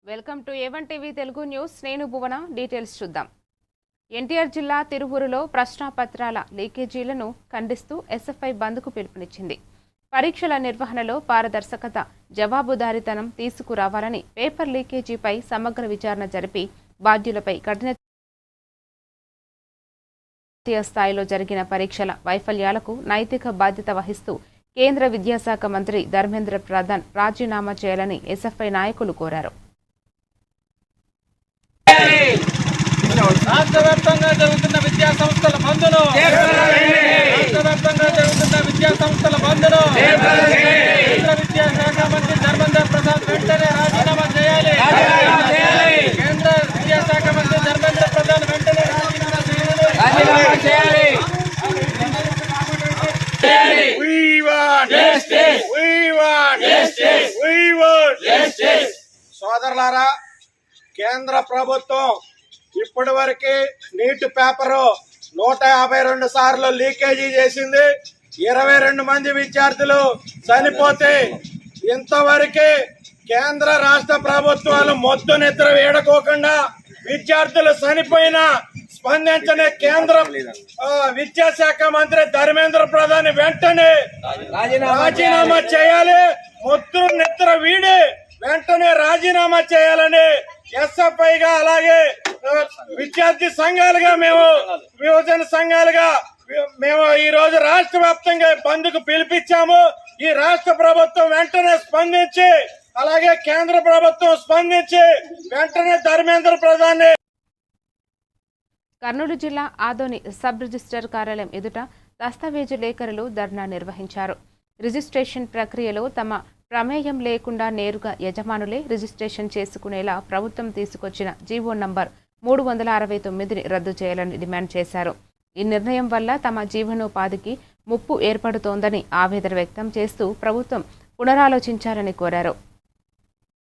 Welcome to A1 TV Telugu news. నేను భువన. Details చూద్దాం. ఎన్టీఆర్ జిల్లా తిరువూరులో ప్రశ్నాపత్రాల లీకేజీలను ఖండిస్తూ ఎస్ఎఫ్ఐ బంద్కు పిలుపునిచ్చింది. పరీక్షల నిర్వహణలో పారదర్శకత, జవాబుదారీతనం తీసుకురావాలని, పేపర్ లీకేజీపై సమగ్ర విచారణ జరిపి బాధ్యులపై కఠిన స్థాయిలో జరిగిన పరీక్షల వైఫల్యాలకు నైతిక బాధ్యత వహిస్తూ కేంద్ర విద్యాశాఖ మంత్రి ధర్మేంద్ర ప్రధాన్ రాజీనామా చేయాలని ఎస్ఎఫ్ఐ నాయకులు కోరారు. రాష్ట్రవ్యాప్తంగా జరుగుతున్న విద్యా సంస్థల బంద్ను కేంద్ర విద్యాశాఖ మంత్రి ధర్మేంద్ర ప్రధాన్ వెంటనే రాజీనామా చేయాలి. కేంద్ర విద్యాశాఖ మంత్రి ధర్మేంద్ర ప్రధాన్ వెంటనే రాజీనామా చేయాలి. సోదరులారా, కేంద్ర ప్రభుత్వం ఇప్పటి వరకు నీట్ పేపరు 152 సార్లు లీకేజీ చేసింది. 22 మంది విద్యార్థులు చనిపోతే ఇంతవరకు కేంద్ర రాష్ట్ర ప్రభుత్వాలు మొద్దు నిద్ర వేడుకోకుండా విద్యార్థులు చనిపోయినా స్పందించని కేంద్ర విద్యాశాఖ మంత్రి ధర్మేంద్ర ప్రధాన్ వెంటనే రాజీనామా చేయాలి. మొద్దు నిద్ర వీడి వెంటనే రాజీనామా చేయాలని ఎస్ఎఫ్ఐగా, అలాగే విద్యార్థి సంఘాలుగా, విభజన సంఘాలుగా మేము ఈ రోజు రాష్ట్ర వ్యాప్తంగా బంద్కు పిలిపించాము. ఈ రాష్ట్ర ప్రభుత్వం వెంటనే స్పందించి, అలాగే కేంద్ర ప్రభుత్వం స్పందించి వెంటనే ధర్మేంద్ర ప్రధాన్. కర్నూలు జిల్లా ఆదోని సబ్ రిజిస్టర్ కార్యాలయం ఎదుట దస్తావేజు లేఖరులు ధర్నా నిర్వహించారు. రిజిస్ట్రేషన్ ప్రక్రియలో తమ ప్రమేయం లేకుండా నేరుగా యజమానులే రిజిస్ట్రేషన్ చేసుకునేలా ప్రభుత్వం తీసుకొచ్చిన జీవో నంబర్ 369ని రద్దు చేయాలని డిమాండ్ చేశారు. ఈ నిర్ణయం వల్ల తమ జీవనోపాధికి ముప్పు ఏర్పడుతోందని ఆవేదన వ్యక్తం చేస్తూ ప్రభుత్వం పునరాలోచించాలని కోరారు.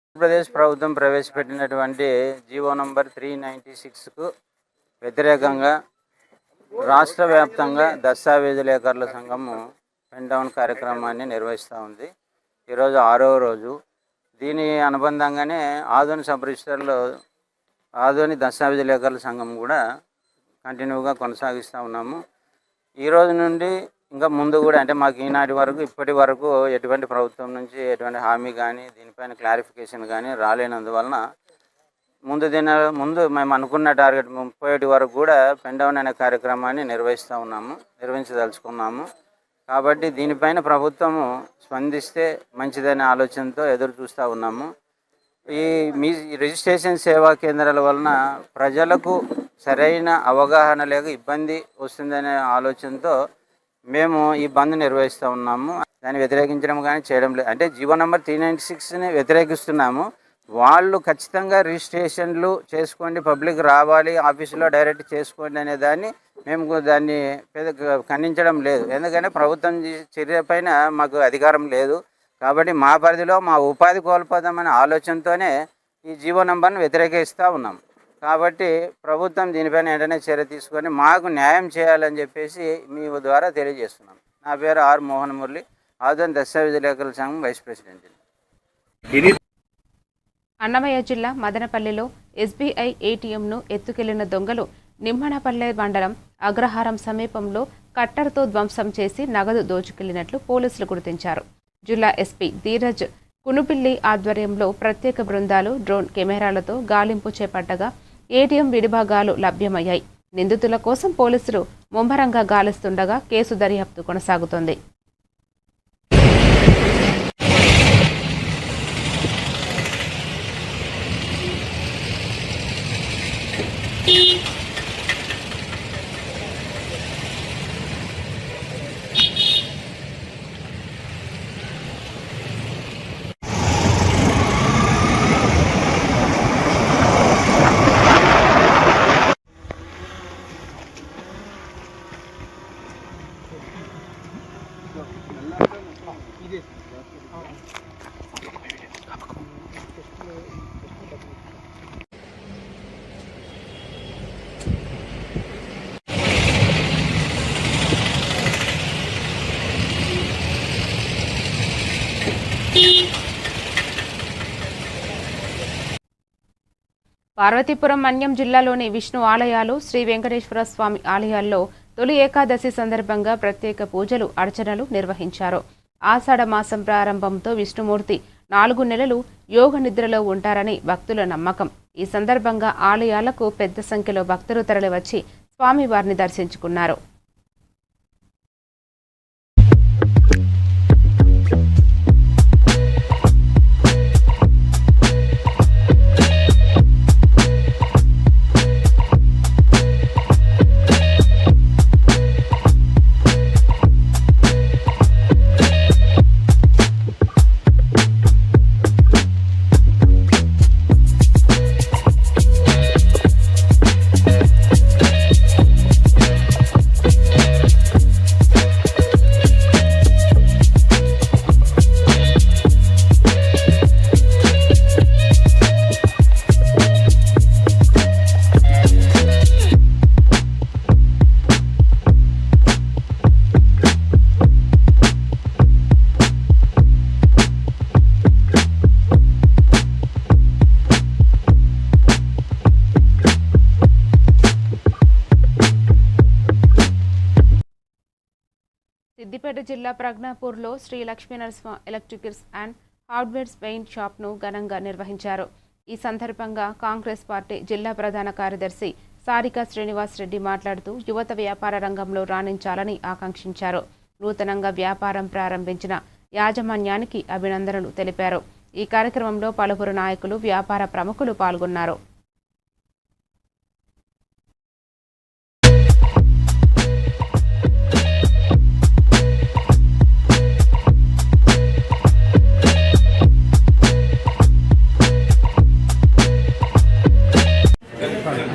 ఆంధ్రప్రదేశ్ ప్రభుత్వం ప్రవేశపెట్టినటువంటి జీవో నంబర్ 396కు వ్యతిరేకంగా రాష్ట్ర వ్యాప్తంగా దస్తావేజు లేఖరుల సంఘము పెన్ డౌన్ కార్యక్రమాన్ని నిర్వహిస్తూ ఉంది. ఈరోజు 6వ రోజు. దీని అనుబంధంగానే ఆదోని సబ్ రిజిస్టర్లో ఆదోని దస్తావేజు లేఖరుల సంఘం కూడా కంటిన్యూగా కొనసాగిస్తూ ఉన్నాము. ఈరోజు నుండి ఇంకా ముందు కూడా, అంటే మాకు ఈనాటి వరకు ఇప్పటి వరకు ఎటువంటి ప్రభుత్వం నుంచి ఎటువంటి హామీ కానీ దీనిపైన క్లారిఫికేషన్ కానీ రాలేనందువలన ముందు మేము అనుకున్న టార్గెట్ 31 వరకు కూడా పెన్ డౌన్ అనే కార్యక్రమాన్ని నిర్వహించదలుచుకున్నాము. కాబట్టి దీనిపైన ప్రభుత్వము స్పందిస్తే మంచిదనే ఆలోచనతో ఎదురు చూస్తూ ఉన్నాము. మీ రిజిస్ట్రేషన్ సేవా కేంద్రాల వలన ప్రజలకు సరైన అవగాహన లేక ఇబ్బంది వస్తుందనే ఆలోచనతో మేము ఈ బంద్ నిర్వహిస్తూ ఉన్నాము. దాన్ని వ్యతిరేకించడం కానీ చేయడం లేదు. అంటే జీవో నంబర్ 396ని వ్యతిరేకిస్తున్నాము. వాళ్ళు ఖచ్చితంగా రిజిస్ట్రేషన్లు చేసుకోండి, పబ్లిక్ రావాలి, ఆఫీసులో డైరెక్ట్ చేసుకోండి అనే దాన్ని ఖండించడం లేదు. ఎందుకంటే ప్రభుత్వం చర్య పైన మాకు అధికారం లేదు. కాబట్టి మా పరిధిలో మా ఉపాధి కోల్పోదామనే ఆలోచనతోనే ఈ జీవో నంబర్ను వ్యతిరేకిస్తూ ఉన్నాం. కాబట్టి ప్రభుత్వం దీనిపైన వెంటనే చర్య తీసుకొని మాకు న్యాయం చేయాలని చెప్పేసి మీ ద్వారా తెలియజేస్తున్నాం. నా పేరు ఆర్ మోహన్ మురళి, ఆదోని దస్తావేజు లేఖరుల సంఘం వైస్ ప్రెసిడెంట్. అన్నమయ్య జిల్లా మదనపల్లిలో ఎస్బీఐ ఏటీఎంను ఎత్తుకెళ్లిన దొంగలు నిమ్మనపల్లె మండలం అగ్రహారం సమీపంలో కట్టర్తో ధ్వంసం చేసి నగదు దోచుకెళ్లినట్లు పోలీసులు గుర్తించారు. జిల్లా ఎస్పీ ధీరజ్ కునుపిల్లి ఆధ్వర్యంలో ప్రత్యేక బృందాలు డ్రోన్ కెమెరాలతో గాలింపు చేపట్టగా ఏటీఎం విడిభాగాలు లభ్యమయ్యాయి. నిందితుల కోసం పోలీసులు ముమ్మరంగా గాలిస్తుండగా కేసు దర్యాప్తు కొనసాగుతోంది. పార్వతీపురం మన్యం జిల్లాలోని విష్ణు ఆలయాలు, శ్రీ వెంకటేశ్వర స్వామి ఆలయాల్లో తొలి ఏకాదశి సందర్భంగా ప్రత్యేక పూజలు, అర్చనలు నిర్వహించారు. ఆషాఢ మాసం ప్రారంభంతో విష్ణుమూర్తి 4 నెలలు యోగ నిద్రలో ఉంటారని భక్తుల నమ్మకం. ఈ సందర్భంగా ఆలయాలకు పెద్ద సంఖ్యలో భక్తులు తరలివచ్చి స్వామివారిని దర్శించుకున్నారు. సిద్దిపేట జిల్లా ప్రజ్ఞాపూర్లో Sri Lakshminarasimha electricals and hardwares paint షాప్ను ఘనంగా నిర్వహించారు. ఈ సందర్భంగా కాంగ్రెస్ పార్టీ జిల్లా ప్రధాన కార్యదర్శి సారికా శ్రీనివాస్ రెడ్డి మాట్లాడుతూ యువత వ్యాపార రంగంలో రాణించాలని ఆకాంక్షించారు. నూతనంగా వ్యాపారం ప్రారంభించిన యాజమాన్యానికి అభినందనలు తెలిపారు. ఈ కార్యక్రమంలో పలువురు నాయకులు, వ్యాపార ప్రముఖులు పాల్గొన్నారు.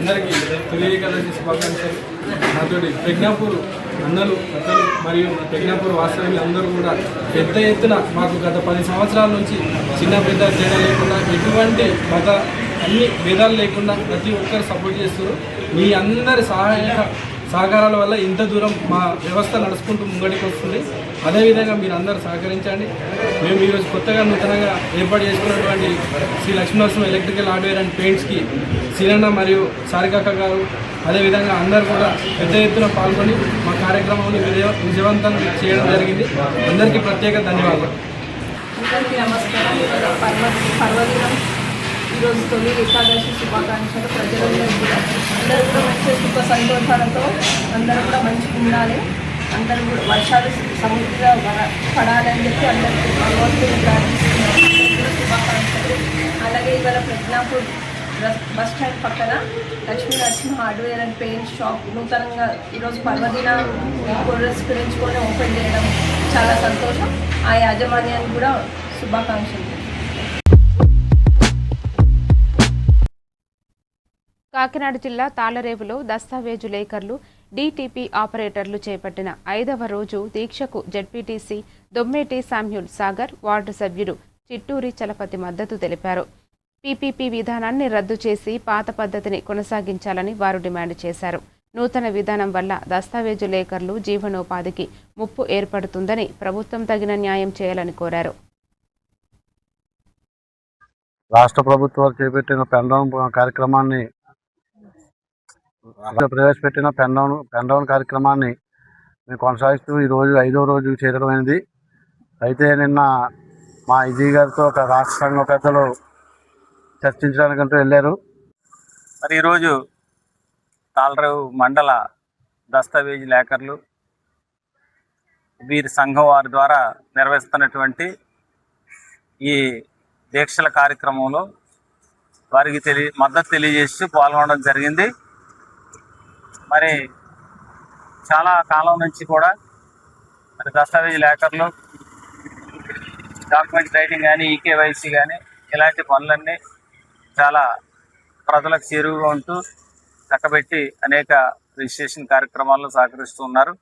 అందరికీ తొలి ఏకాదశి శుభాకాంక్షలు. నాతోటి ప్రజ్ఞాపూర్ అన్నలు అక్కలు మరియు ప్రజ్ఞాపూర్ వాస్తవ్యులు అందరూ కూడా పెద్ద ఎత్తున మాకు గత 10 సంవత్సరాల నుంచి చిన్న పెద్ద తేడా లేకుండా ఎటువంటి మత అన్ని భేదాలు లేకుండా ప్రతి ఒక్కరు సపోర్ట్ చేస్తారు. మీ అందరి సహకారాల వల్ల ఇంత దూరం మా వ్యవస్థ నడుచుకుంటూ ముంగడికి వస్తుంది. అదేవిధంగా మీరు అందరూ సహకరించండి. మేము ఈరోజు కొత్తగా నూతనంగా ఏర్పాటు చేసుకున్నటువంటి Sri Lakshminarasimha electrical hardware and పెయింట్స్కి సీనన్న మరియు సారికాక గారు అదేవిధంగా అందరూ కూడా పెద్ద ఎత్తున పాల్గొని మా కార్యక్రమాన్ని విజయవంతం చేయడం జరిగింది. అందరికీ ప్రత్యేక ధన్యవాదాలు. అందరికీ నమస్కారం. పర్వదినం ఈరోజు తొలి ఏకాదశి శుభాకాంక్షలు. ప్రజలందరూ కూడా మంచి సుఖ సంతోషాలతో అందరూ కూడా మంచిగా ఉండాలి. అందరూ కూడా వర్షాలు సమృద్ధిగా పడాలని చెప్పి అందరికీ భగవంతుని ప్రార్థిస్తున్నాం. శుభాకాంక్షలు. అలాగే ఇవాళ ప్రజ్ఞాపూర్ బస్ స్టాండ్ పక్కన Lakshmi Narasimha hardware and paint shop నూతనంగా ఈరోజు పర్వదిన పురస్కరించుకొని ఓపెన్ చేయడం చాలా సంతోషం. ఆ యాజమాన్యానికి కూడా శుభాకాంక్షలు. కాకినాడ జిల్లా తాళరేవులో దస్తావేజు లేఖర్లు, డీటీపీ ఆపరేటర్లు చేపట్టిన 5వ రోజు దీక్షకు ZPTC Dommeti Samuel Sagar, ward సభ్యుడు చిట్టూరి చలపతి మద్దతు తెలిపారు. పీపీపీ విధానాన్ని రద్దు చేసి పాత పద్ధతిని కొనసాగించాలని వారు డిమాండ్ చేశారు. నూతన విధానం వల్ల దస్తావేజు లేఖర్లు జీవనోపాధికి ముప్పు ఏర్పడుతుందని, ప్రభుత్వం తగిన న్యాయం చేయాలని కోరారు. రాష్ట్ర ప్రభుత్వాలు చేపట్టిన పెన్డౌన్ కార్యక్రమాన్ని ప్రవేశపెట్టిన పెన్డౌన్ కార్యక్రమాన్ని మేము కొనసాగిస్తూ ఈరోజు 5వ రోజు చేరడమైనది. అయితే నిన్న మా ఈజీ గారితో ఒక రాష్ట్ర సంఘ పెద్దలు చర్చించడానికంటూ వెళ్ళారు. మరి ఈరోజు తాళరేవు మండల దస్తావేజీ లేఖర్లు వీరి సంఘం వారి ద్వారా నిర్వహిస్తున్నటువంటి ఈ దీక్షల కార్యక్రమంలో వారికి మద్దతు తెలియజేస్తూ పాల్గొనడం జరిగింది. మరి చాలా కాలం నుంచి కూడా మరి దస్తావేజీ లేఖర్లు, డాక్యుమెంట్ రైటింగ్ కానీ, ఈకేవైసీ కానీ ఇలాంటి పనులన్నీ చాలా ప్రజలకు చేరువుగా ఉంటూ చక్కబెట్టి అనేక రిజిస్ట్రేషన్ కార్యక్రమాల్లో సహకరిస్తూ ఉన్నారు.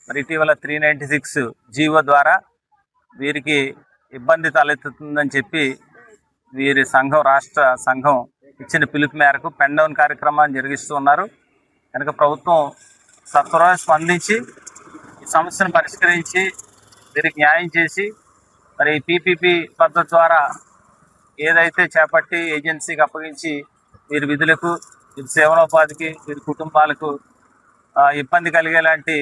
మరి ఇటీవల 396 జీవో ద్వారా వీరికి ఇబ్బంది తలెత్తుతుందని చెప్పి వీరి సంఘం, రాష్ట్ర సంఘం ఇచ్చిన పిలుపు మేరకు పెన్డౌన్ కార్యక్రమాన్ని జరిగిస్తూ ఉన్నారు. కనుక ప్రభుత్వం సత్వరంగా స్పందించి ఈ సమస్యను పరిష్కరించి వీరికి న్యాయం చేసి మరి పీపీపీ పద్ధతి ద్వారా ఏదైతే చేపట్టి ఏజెన్సీకి అప్పగించి వీరి విధులకు, వీరి సేవనోపాధికి, వీరి కుటుంబాలకు ఇబ్బంది కలిగేలాంటి.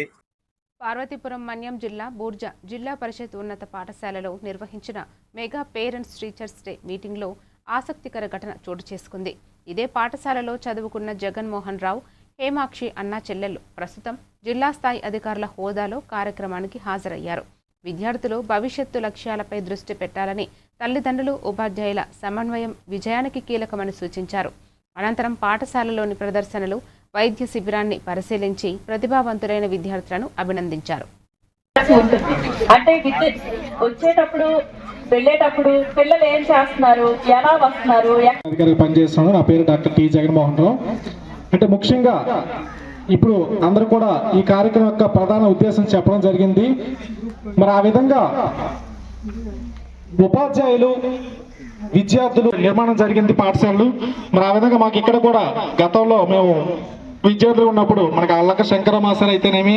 పార్వతీపురం మన్యం జిల్లా బూర్జా జిల్లా పరిషత్ ఉన్నత పాఠశాలలో నిర్వహించిన మెగా పేరెంట్స్ టీచర్స్ డే మీటింగ్లో ఆసక్తికర ఘటన చోటు చేసుకుంది. ఇదే పాఠశాలలో చదువుకున్న జగన్మోహన్ రావు, హేమాక్షి అన్నా చెల్లెళ్ళు ప్రస్తుతం జిల్లా స్థాయి అధికారుల హోదాలో కార్యక్రమానికి హాజరయ్యారు. విద్యార్థులు భవిష్యత్తు లక్ష్యాలపై దృష్టి పెట్టాలని, తల్లిదండ్రులు, ఉపాధ్యాయుల సమన్వయం విజయానికి కీలకమని సూచించారు. అనంతరం పాఠశాలలోని ప్రదర్శనలు, వైద్య శిబిరాన్ని పరిశీలించి ప్రతిభావంతులైన విద్యార్థులను అభినందించారు. అంటే వచ్చేటప్పుడు వెళ్ళేటప్పుడు పిల్లలు ఏం చేస్తున్నారు, ఎలా వస్తున్నారు. పనిచేస్తున్నాను. నా పేరు డాక్టర్ టి జగన్మోహన్ రావు. అంటే ముఖ్యంగా ఇప్పుడు అందరూ కూడా ఈ కార్యక్రమం యొక్క ప్రధాన ఉద్దేశం చెప్పడం జరిగింది. మరి ఆ విధంగా ఉపాధ్యాయులు, విద్యార్థులు నిర్మాణం జరిగింది పాఠశాలలు. మరి ఆ విధంగా మాకు ఇక్కడ కూడా గతంలో మేము విద్యార్థులు ఉన్నప్పుడు మనకు అల్లక శంకర మాస్టర్ అయితేనేమి,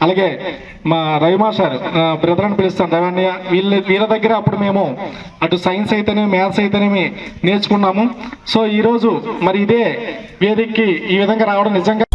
అలాగే మా రవి మాస్టర్, బ్రదర్ అని పిలుస్తాం రవణ్య, వీళ్ళ దగ్గర అప్పుడు మేము అటు సైన్స్ అయితేనేమి, మ్యాథ్స్ అయితేనేమి నేర్చుకున్నాము. సో ఈరోజు మరి ఇదే వేదికకి ఈ విధంగా రావడం నిజంగా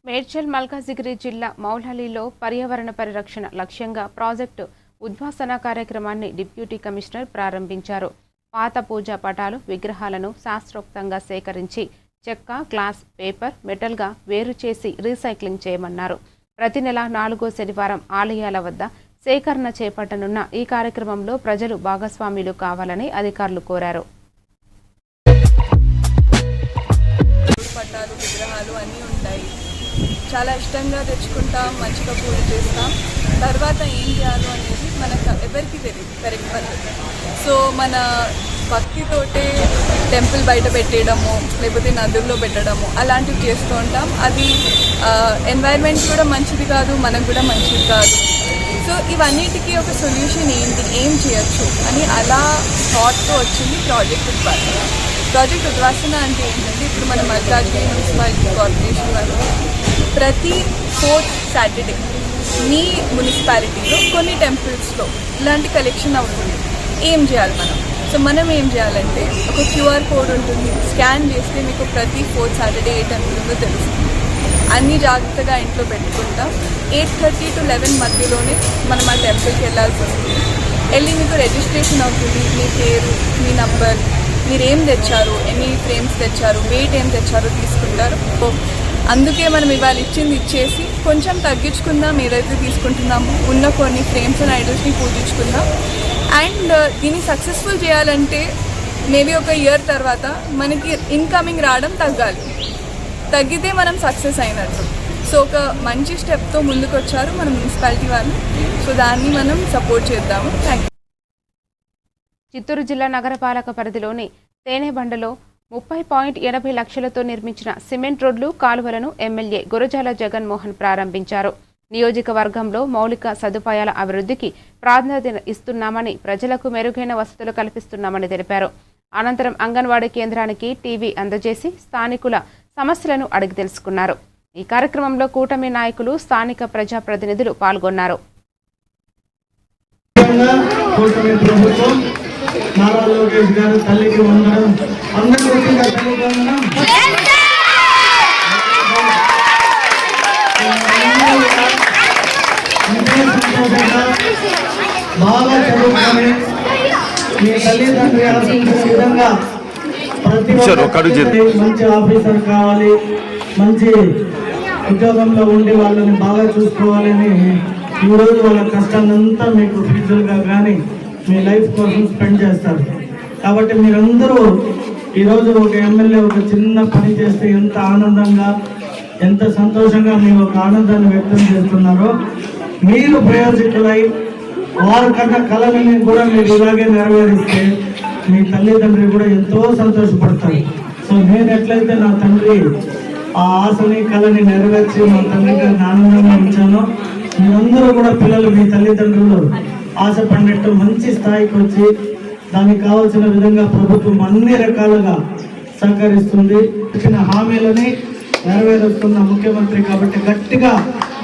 మేడ్చల్ మల్కాజిగిరి జిల్లా మౌల్హలీలో పర్యావరణ పరిరక్షణ లక్ష్యంగా ప్రాజెక్టు ఉద్వాసన కార్యక్రమాన్ని డిప్యూటీ కమిషనర్ ప్రారంభించారు. పాత పూజా పటాలు, విగ్రహాలను శాస్త్రోక్తంగా సేకరించి చెక్క, గ్లాస్, పేపర్, మెటల్గా వేరు చేసి రీసైక్లింగ్ చేయమన్నారు. ప్రతి నెల 4వ శనివారం ఆలయాల వద్ద సేకరణ చేపట్టనున్న ఈ కార్యక్రమంలో ప్రజలు భాగస్వాములు కావాలని అధికారులు కోరారు. పటాలు, విగ్రహాలు అన్నీ ఉంటాయి. చాలా ఇష్టంగా తెచ్చుకుంటాం, మంచిగా పూజ చేస్తాం. తర్వాత ఏం చేయాలో అనేది మనకు ఎవరికి తెలియదు కరెక్ట్ పద్ధతి. సో మన భక్తితోటే టెంపుల్ బయట పెట్టేయడము, లేకపోతే నదుల్లో పెట్టడము అలాంటివి చేస్తూ ఉంటాం. అది ఎన్వైర్న్మెంట్ కూడా మంచిది కాదు, మనకు కూడా మంచిది కాదు. సో ఇవన్నిటికీ ఒక సొల్యూషన్ ఏంటి, ఏం చేయొచ్చు అని అలా థాట్తో వచ్చింది ప్రాజెక్ట్ ఉద్వాసన. అంటే ఏంటంటే ఇప్పుడు మన మల్కాజ్గిరి మున్సిపాలిటీ కార్పొరేషన్ వాళ్ళు ప్రతి 4th సాటర్డే మీ మున్సిపాలిటీలో కొన్ని టెంపుల్స్లో ఇలాంటి కలెక్షన్ అవుతుంది. ఏం చేయాలి మనం ఏం చేయాలంటే ఒక QR కోడ్ ఉంటుంది, స్కాన్ చేస్తే మీకు ప్రతి 4th సాటర్డే ఏ టెంపుల్ ఉందో తెలుస్తుంది. అన్నీ జాగ్రత్తగా ఇంట్లో పెట్టుకుంటాం. 8:30 to 11 మధ్యలోనే మనం ఆ టెంపుల్కి వెళ్ళాల్సి వస్తుంది. వెళ్ళి మీకు రిజిస్ట్రేషన్ అవుతుంది, మీ పేరు, మీ నంబర్, మీరు ఏం తెచ్చారు, ఎన్ని ఫ్రేమ్స్ తెచ్చారు, వెయిట్ ఏం తెచ్చారో తీసుకుంటారు. అందుకే మనం ఇవాళ ఇచ్చేసి కొంచెం తగ్గించుకుందాం, ఏదైతే తీసుకుంటున్నామో ఉన్న కొన్ని ఫ్రేమ్స్ అండ్ ఐడల్స్ని పూజించుకుందాం. అండ్ దీన్ని సక్సెస్ఫుల్ చేయాలంటే మేబీ ఒక ఇయర్ తర్వాత మనకి ఇన్కమింగ్ రావడం తగ్గితే మనం సక్సెస్ అయినట్టు. సో ఒక మంచి స్టెప్తో ముందుకు వచ్చారు మన మున్సిపాలిటీ వాళ్ళు. సో దాన్ని మనం సపోర్ట్ చేద్దాము. Thank you. చిత్తూరు జిల్లా నగరపాలక పరిధిలోని తేనెబండలో 30.80 లక్షలతో నిర్మించిన సిమెంట్ రోడ్లు, కాలువలను ఎమ్మెల్యే గురజాల జగన్మోహన్ ప్రారంభించారు. నియోజకవర్గంలో మౌలిక సదుపాయాల అభివృద్ధికి ప్రాధాన్యత ఇస్తున్నామని, ప్రజలకు మెరుగైన వసతులు కల్పిస్తున్నామని తెలిపారు. అనంతరం అంగన్వాడీ కేంద్రానికి టీవీ అందజేసి స్థానికుల సమస్యలను అడిగి తెలుసుకున్నారు. ఈ కార్యక్రమంలో కూటమి నాయకులు, స్థానిక ప్రజాప్రతినిధులు పాల్గొన్నారు. నారా లోకేష్ గారు తల్లికి వందనం, అందరికీ తల్లికి వందనం. బాగా చదువుకొని మీ తల్లిదండ్రులు ఆశించిన విధంగా ప్రతి ఒక్కరికి మంచి ఆఫీసర్ కావాలి, మంచి ఉద్యోగంలో ఉండి వాళ్ళని బాగా చూసుకోవాలని ఈరోజు వాళ్ళ కష్టాన్నంతా మీకు ఫీజులుగా కానీ మీ లైఫ్ కోసం స్పెండ్ చేస్తారు. కాబట్టి మీరందరూ ఈరోజు ఒక ఎమ్మెల్యే ఒక చిన్న పని చేస్తే ఎంత ఆనందంగా, ఎంత సంతోషంగా మీ ఒక ఆనందాన్ని వ్యక్తం చేస్తున్నారో, మీరు ప్రయోజకులై వారికన్నా కళని కూడా మీరు ఇలాగే నెరవేరిస్తే మీ తల్లిదండ్రులు కూడా ఎంతో సంతోషపడతారు. సో నేను ఎట్లయితే నా తండ్రి ఆ ఆశని, కళని నెరవేర్చి మా తండ్రి గారిని ఆనందంగా ఉంచానో, మీరందరూ కూడా పిల్లలు, మీ తల్లిదండ్రులు ఆశపడినట్టు మంచి స్థాయికి వచ్చి దానికి కావాల్సిన విధంగా ప్రభుత్వం అన్ని రకాలుగా సహకరిస్తుంది. ఇచ్చిన హామీలని నెరవేరుస్తున్న ముఖ్యమంత్రి కాబట్టి గట్టిగా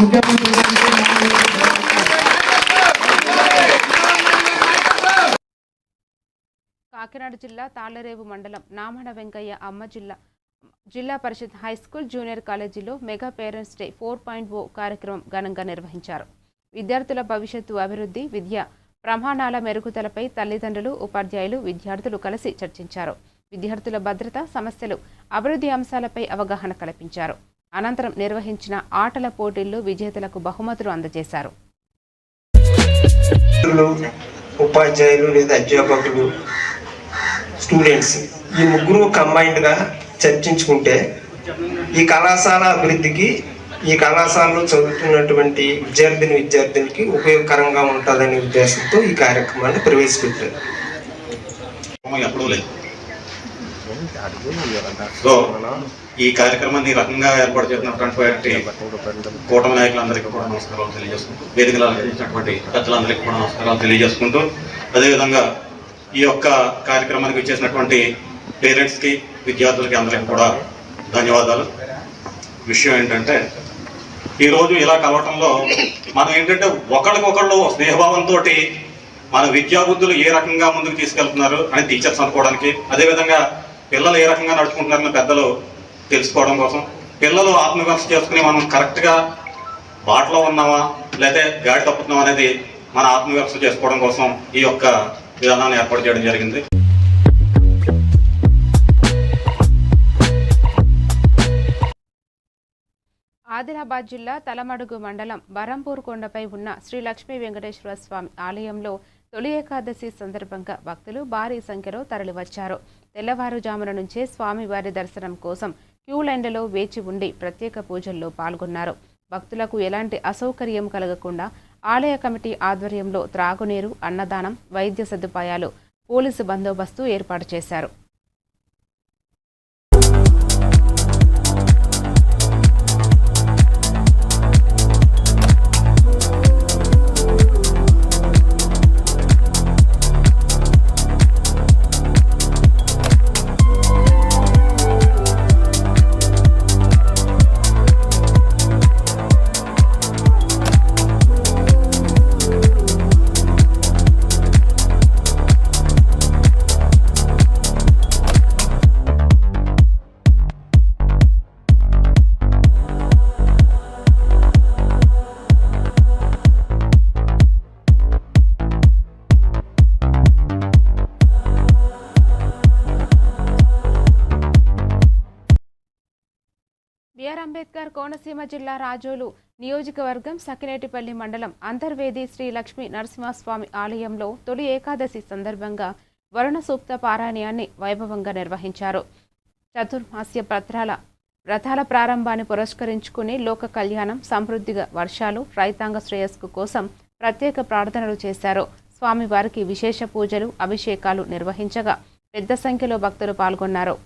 ముఖ్యమంత్రి కాకినాడ జిల్లా తాళ్లరేవు మండలం నామణ వెంకయ్య అమ్మ జిల్లా పరిషత్ హైస్కూల్ జూనియర్ కాలేజీలో మెగా పేరెంట్స్ డే 4.0 కార్యక్రమం ఘనంగా నిర్వహించారు. విద్యార్థుల భవిష్యత్తు అభివృద్ధి, విద్యా ప్రమాణాల మెరుగుదలపై తల్లిదండ్రులు, ఉపాధ్యాయులు, విద్యార్థులు కలిసి చర్చించారు. విద్యార్థుల భద్రత, సమస్యలు, అభివృద్ధి అంశాలపై అవగాహన కల్పించారు. అనంతరం నిర్వహించిన ఆటల పోటీల్లో విజేతలకు బహుమతులు అందజేశారు. ఉపాధ్యాయులు లేదా అధ్యాపకులు, స్టూడెంట్స్ ఈ ముగ్గురు కంబైన్డ్గా చర్చించుకుంటే ఈ కళాశాల అభివృద్ధికి, ఈ కళాశాలలో చదువుతున్నటువంటి విద్యార్థులకి ఉపయోగకరంగా ఉంటుందనే ఉద్దేశంతో ఈ కార్యక్రమాన్ని ప్రవేశపెట్టారు. ఎప్పుడూ లేదు. సో ఈ కార్యక్రమాన్ని ఈ రకంగా ఏర్పాటు చేసినటువంటి కూటమి నాయకులందరికీ కూడా నమస్కారాలు తెలియజేసుకుంటూ, వేదికలు అలంకరించినటువంటి పెద్దలందరికీ కూడా నమస్కారాలు తెలియజేసుకుంటూ, అదేవిధంగా ఈ యొక్క కార్యక్రమానికి వచ్చేసినటువంటి పేరెంట్స్కి, విద్యార్థులకి అందరికీ కూడా ధన్యవాదాలు. విషయం ఏంటంటే ఈరోజు ఇలా కలవటంలో మనం ఏంటంటే ఒకరికొకళ్ళు స్నేహభావంతో మన విద్యాబుద్ధులు ఏ రకంగా ముందుకు తీసుకెళ్తున్నారు అని టీచర్స్ అనుకోవడానికి, అదేవిధంగా పిల్లలు ఏ రకంగా నడుచుకుంటున్నారని పెద్దలు తెలుసుకోవడం కోసం, పిల్లలు ఆత్మవిమర్శ చేసుకుని మనం కరెక్ట్గా బాటలో ఉన్నామా లేదా గాడి తప్పుతున్నాం అనేది మన ఆత్మవిమర్శ చేసుకోవడం కోసం ఈ యొక్క విధానాన్ని ఏర్పాటు చేయడం జరిగింది. ఆదిలాబాద్ జిల్లా తలమడుగు మండలం బరంపూర్ కొండపై ఉన్న శ్రీ లక్ష్మీ వెంకటేశ్వర స్వామి ఆలయంలో తొలి ఏకాదశి సందర్భంగా భక్తులు భారీ సంఖ్యలో తరలివచ్చారు. తెల్లవారుజామున నుంచే స్వామివారి దర్శనం కోసం క్యూ లైన్లలో వేచి ఉండి ప్రత్యేక పూజల్లో పాల్గొన్నారు. భక్తులకు ఎలాంటి అసౌకర్యం కలగకుండా ఆలయ కమిటీ ఆధ్వర్యంలో త్రాగునీరు, అన్నదానం, వైద్య సదుపాయాలు, పోలీసు బందోబస్తు ఏర్పాటు చేశారు. బిఆర్ అంబేద్కర్ కోనసీమ జిల్లా రాజోలు నియోజకవర్గం సకినేటిపల్లి మండలం అంతర్వేది శ్రీ లక్ష్మీ నరసింహస్వామి ఆలయంలో తొలి ఏకాదశి సందర్భంగా వరుణ సూక్త పారాయణాన్ని వైభవంగా నిర్వహించారు. చతుర్మాస్య వ్రతాల ప్రారంభాన్ని పురస్కరించుకుని లోక కళ్యాణం, సమృద్ధిగా వర్షాలు, రైతాంగ శ్రేయస్సు కోసం ప్రత్యేక ప్రార్థనలు చేశారు. స్వామివారికి విశేష పూజలు, అభిషేకాలు నిర్వహించగా పెద్ద సంఖ్యలో భక్తులు పాల్గొన్నారు.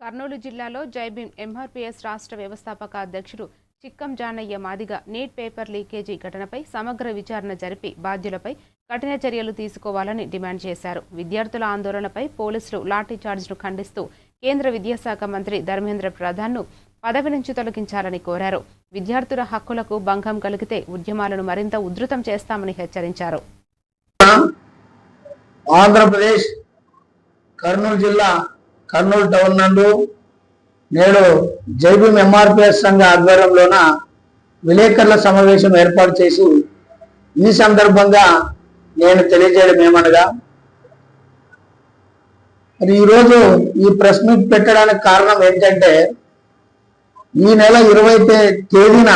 కర్నూలు జిల్లాలో జైభీం ఎంఆర్పీఎస్ రాష్ట్ర వ్యవస్థాపక అధ్యక్షుడు Chikkam Janaiah Madiga NEET paper leakage ఘటనపై సమగ్ర విచారణ జరిపి బాధ్యులపై కఠిన చర్యలు తీసుకోవాలని డిమాండ్ చేశారు. విద్యార్థుల ఆందోళనపై పోలీసులు లాఠీచార్జ్ను ఖండిస్తూ కేంద్ర విద్యాశాఖ మంత్రి ధర్మేంద్ర ప్రధాన్ను పదవి నుంచి తొలగించాలని కోరారు. విద్యార్థుల హక్కులకు భంగం కలిగితే ఉద్యమాలను మరింత ఉధృతం చేస్తామని హెచ్చరించారు. ఆంధ్రప్రదేశ్ కర్నూలు జిల్లా కర్నూలు టౌన్ నందు నేడు జైభీం ఎంఆర్పిఎస్ సంఘ ఆధ్వర్యంలోన విలేకరుల సమావేశం ఏర్పాటు చేసి ఈ సందర్భంగా నేను తెలియజేయడం ఏమనగా, మరి ఈరోజు ఈ ప్రెస్ మీట్ పెట్టడానికి కారణం ఏంటంటే, ఈ నెల 20వ తేదీన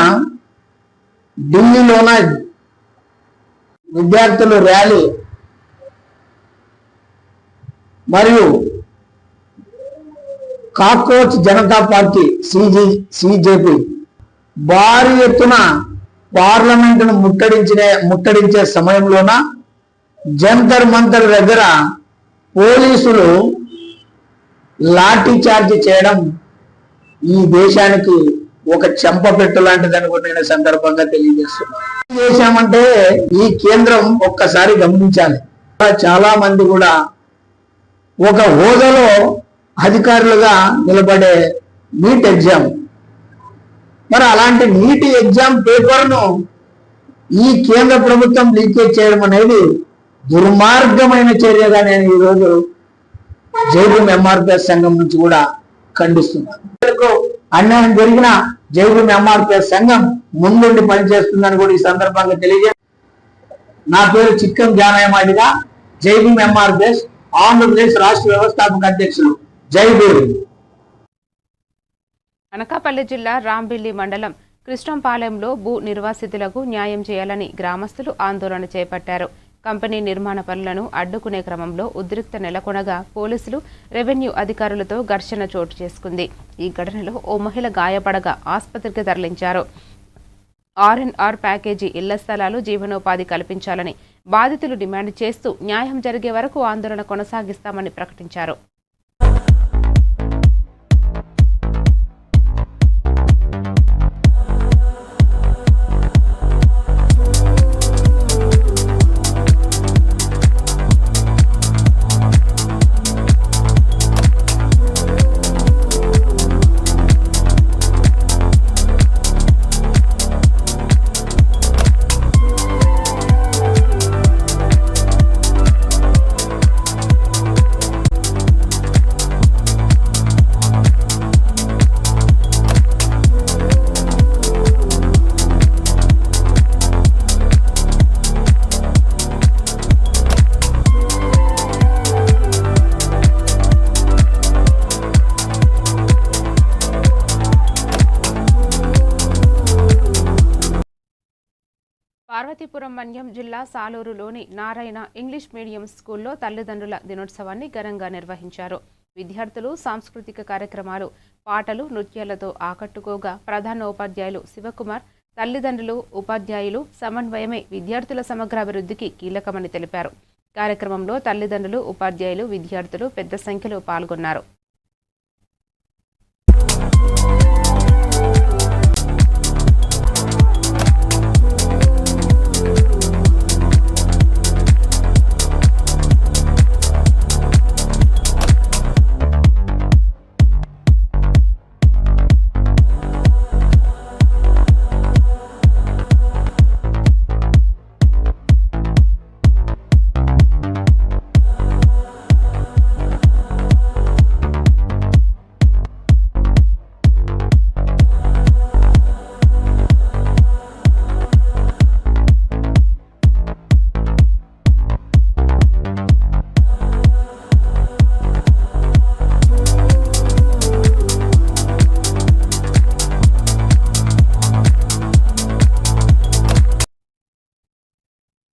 ఢిల్లీలోన విద్యార్థులు ర్యాలీ మరియు కాక్రోచ్ జనతా పార్టీ సిజేపీ భారీ ఎత్తున పార్లమెంటును ముట్టడించే సమయంలోన జంతర్ మంతర్ దగ్గర పోలీసులు లాఠీ చార్జ్ చేయడం ఈ దేశానికి ఒక చెంపపెట్టు లాంటిదని కూడా నేను సందర్భంగా తెలియజేస్తున్నాను. ఏం చేశామంటే ఈ కేంద్రం ఒక్కసారి గమనించాలి. చాలా మంది కూడా ఒక హోదాలో అధికారులుగా నిలబడే నీట్ ఎగ్జామ్, మరి అలాంటి నీట్ ఎగ్జామ్ పేపర్ను ఈ కేంద్ర ప్రభుత్వం లీకేజ్ చేయడం అనేది దుర్మార్గమైన చర్యగా నేను ఈరోజు జైభీం ఎంఆర్పిఎస్ సంఘం నుంచి కూడా ఖండిస్తున్నాను. అన్యాయం జరిగిన జైభీం ఎంఆర్పిఎస్ సంఘం ముందుండి పనిచేస్తుందని కూడా ఈ సందర్భంగా తెలియజే. నా పేరు చిక్కం జ్ఞానయమాడిగా, జైభీం ఎంఆర్పిఎస్ ఆంధ్రప్రదేశ్ రాష్ట్ర వ్యవస్థాపక అధ్యక్షులు. జై భీమ్. అనకాపల్లి జిల్లా రాంబిల్లి మండలం కృష్ణంపాలెంలో భూ నిర్వాసితులకు న్యాయం చేయాలని గ్రామస్తులు ఆందోళన చేపట్టారు. కంపెనీ నిర్మాణ పనులను అడ్డుకునే క్రమంలో ఉద్రిక్త నెలకొనగా పోలీసులు, రెవెన్యూ అధికారులతో ఘర్షణ చోటు చేసుకుంది. ఈ ఘటనలో ఓ మహిళ గాయపడగా ఆసుపత్రికి తరలించారు. ఆర్ఎన్ఆర్ ప్యాకేజీ, ఇళ్ల స్థలాలు, జీవనోపాధి కల్పించాలని బాధితులు డిమాండ్ చేస్తూ న్యాయం జరిగే వరకు ఆందోళన కొనసాగిస్తామని ప్రకటించారు. పార్వతీపురం మన్యం జిల్లా సాలూరులోని నారాయణ ఇంగ్లీష్ మీడియం స్కూల్లో తల్లిదండ్రుల దినోత్సవాన్ని ఘనంగా నిర్వహించారు. విద్యార్థులు సాంస్కృతిక కార్యక్రమాలు, పాటలు, నృత్యాలతో ఆకట్టుకోగా ప్రధానోపాధ్యాయులు శివకుమార్, తల్లిదండ్రులు, ఉపాధ్యాయులు సమన్వయమే విద్యార్థుల సమగ్రాభివృద్ధికి కీలకమని తెలిపారు. కార్యక్రమంలో తల్లిదండ్రులు, ఉపాధ్యాయులు, విద్యార్థులు పెద్ద సంఖ్యలో పాల్గొన్నారు.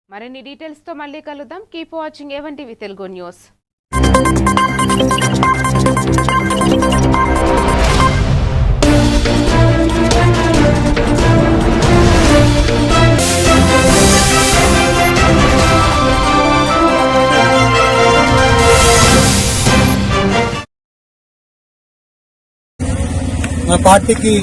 మరిన్ని డీటెయిల్స్ తో మళ్ళీ కలుద్దాం. Keep watching A1 TV Telugu news. మా పార్టీకి